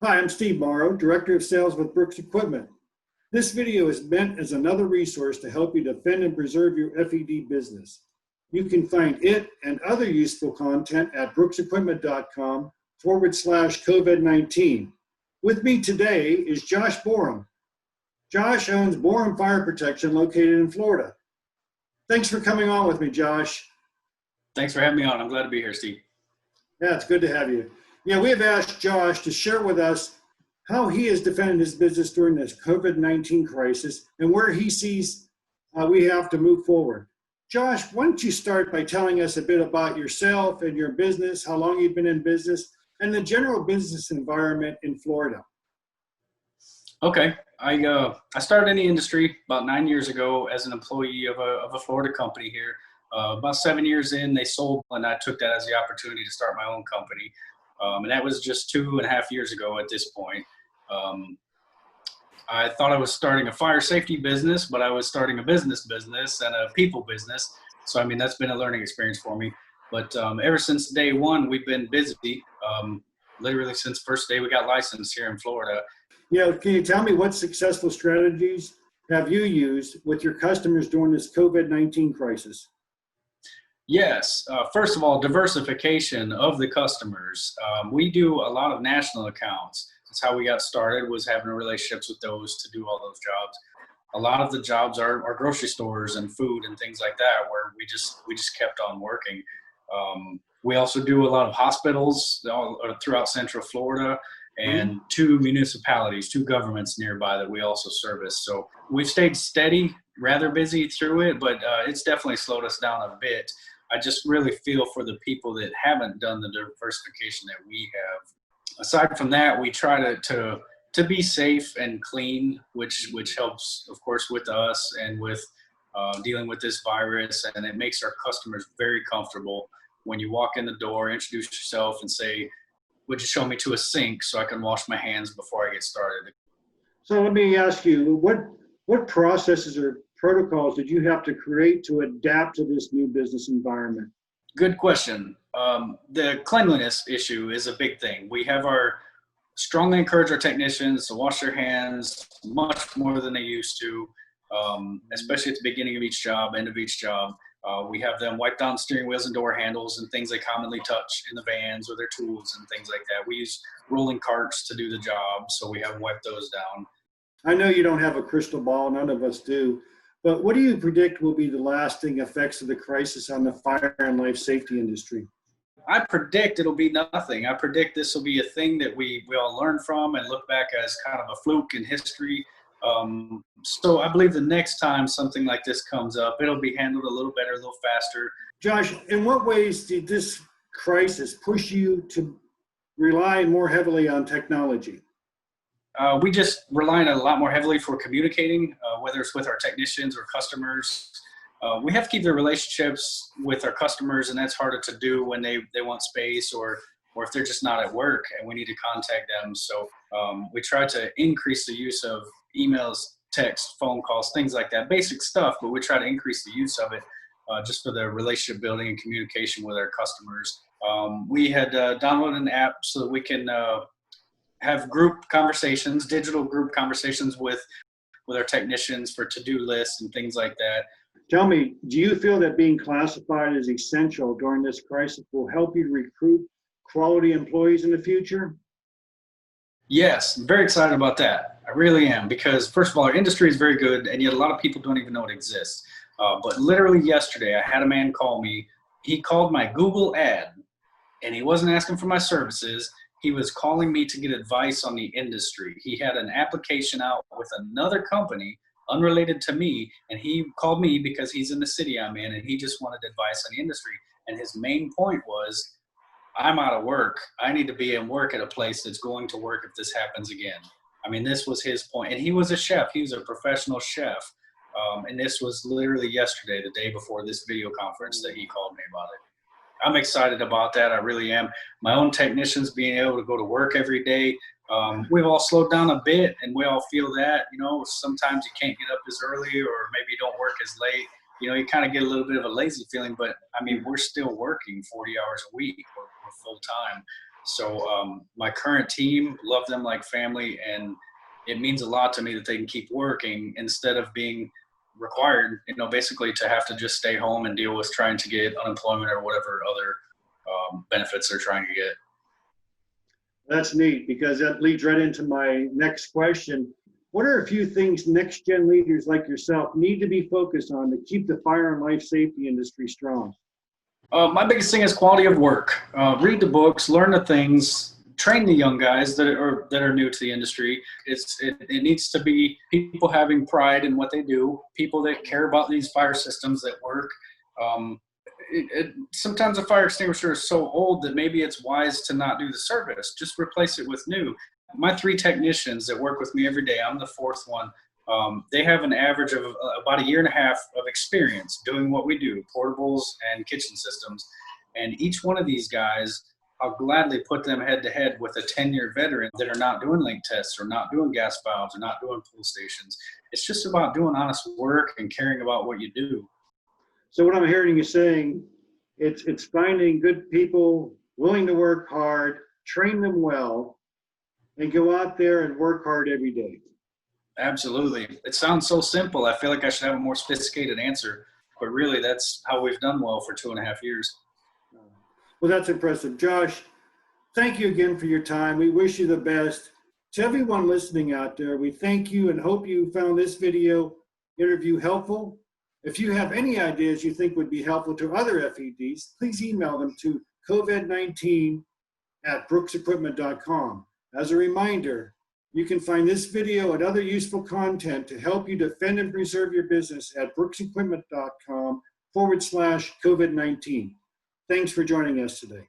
Hi, I'm Steve Morrow, Director of Sales with Brooks Equipment. This video is meant as another resource to help you defend and preserve your FED business. You can find it and other useful content at brooksequipment.com/COVID-19. With me today is Josh Borem. Josh owns Borem Fire Protection located in Florida. Thanks for coming on with me, Josh. Thanks for having me on. I'm glad to be here, Steve. Yeah, it's good to have you. Yeah, we have asked Josh to share with us how he has defended his business during this COVID-19 crisis and where he sees we have to move forward. Josh, why don't you start by telling us a bit about yourself and your business, how long you've been in business, and the general business environment in Florida. Okay, I started in the industry about 9 years ago as an employee of a Florida company here. About 7 years in, they sold, and I took that as the opportunity to start my own company. And that was just 2.5 years ago at this point. I thought I was starting a fire safety business, but I was starting a business and a people business. So, I mean, that's been a learning experience for me. But ever since day one, we've been busy, literally since first day we got licensed here in Florida. Yeah, can you tell me what successful strategies have you used with your customers during this COVID-19 crisis? Yes. First of all, diversification of the customers. We do a lot of national accounts. That's how we got started, was having relationships with those to do all those jobs. A lot of the jobs are grocery stores and food and things like that, where we just kept on working. We also do a lot of hospitals throughout Central Florida and two municipalities, two governments nearby that we also service. So we've stayed steady, rather busy through it, but it's definitely slowed us down a bit. I just really feel for the people that haven't done the diversification that we have. Aside from that, we try to be safe and clean, which helps, of course, with us and with dealing with this virus, and it makes our customers very comfortable. When you walk in the door, introduce yourself and say, "Would you show me to a sink so I can wash my hands before I get started?" So let me ask you, what processes or protocols did you have to create to adapt to this new business environment? Good question. The cleanliness issue is a big thing. We have strongly encourage our technicians to wash their hands much more than they used to, especially at the beginning of each job, end of each job. We have them wipe down steering wheels and door handles and things they commonly touch in the vans or their tools and things like that. We use rolling carts to do the job, so we have them wipe those down. I know you don't have a crystal ball, none of us do, but what do you predict will be the lasting effects of the crisis on the fire and life safety industry? I predict it'll be nothing. I predict this will be a thing that we all learn from and look back as kind of a fluke in history. So I believe the next time something like this comes up, it'll be handled a little better, a little faster. Josh, in what ways did this crisis push you to rely more heavily on technology? We just rely on it a lot more heavily for communicating, whether it's with our technicians or customers. We have to keep the relationships with our customers, and that's harder to do when they want space or if they're just not at work and we need to contact them. So we try to increase the use of emails, text, phone calls, things like that, basic stuff, but we try to increase the use of it just for the relationship building and communication with our customers. We had downloaded an app so that we can have group conversations, digital group conversations with our technicians for to-do lists and things like that. Tell me, do you feel that being classified as essential during this crisis will help you recruit quality employees in the future? Yes, I'm very excited about that. I really am, because first of all, our industry is very good, and yet a lot of people don't even know it exists. But literally yesterday, I had a man call me. He called my Google ad, and he wasn't asking for my services. He was calling me to get advice on the industry. He had an application out with another company unrelated to me, and he called me because he's in the city I'm in, and he just wanted advice on the industry. And his main point was, I'm out of work. I need to be in work at a place that's going to work if this happens again. I mean, this was his point. And he was a chef. He was a professional chef. And this was literally yesterday, the day before this video conference, that he called me about it. I'm excited about that. I really am. My own technicians being able to go to work every day. We've all slowed down a bit, and we all feel that, sometimes you can't get up as early, or maybe you don't work as late. You kind of get a little bit of a lazy feeling, but I mean, we're still working 40 hours a week. We're full time. So my current team, love them like family, and it means a lot to me that they can keep working instead of being required, basically to have to just stay home and deal with trying to get unemployment or whatever other benefits they're trying to get. That's neat, because that leads right into my next question. What are a few things next-gen leaders like yourself need to be focused on to keep the fire and life safety industry strong? My biggest thing is quality of work. Read the books, learn the things, train the young guys that are new to the industry. It needs to be people having pride in what they do, people that care about these fire systems that work. Sometimes a fire extinguisher is so old that maybe it's wise to not do the service. Just replace it with new. My 3 technicians that work with me every day, I'm the 4th one. They have an average of about 1.5 years of experience doing what we do, portables and kitchen systems. And each one of these guys, I'll gladly put them head to head with a 10-year veteran that are not doing leak tests or not doing gas valves or not doing pool stations. It's just about doing honest work and caring about what you do. So what I'm hearing you saying, it's finding good people willing to work hard, train them well, and go out there and work hard every day. Absolutely. It sounds so simple. I feel like I should have a more sophisticated answer, but really that's how we've done well for 2.5 years. Well, that's impressive. Josh, thank you again for your time. We wish you the best. To everyone listening out there, we thank you and hope you found this video interview helpful. If you have any ideas you think would be helpful to other FEDs, please email them to covid19@brooksequipment.com. As a reminder, you can find this video and other useful content to help you defend and preserve your business at brooksequipment.com/COVID-19. Thanks for joining us today.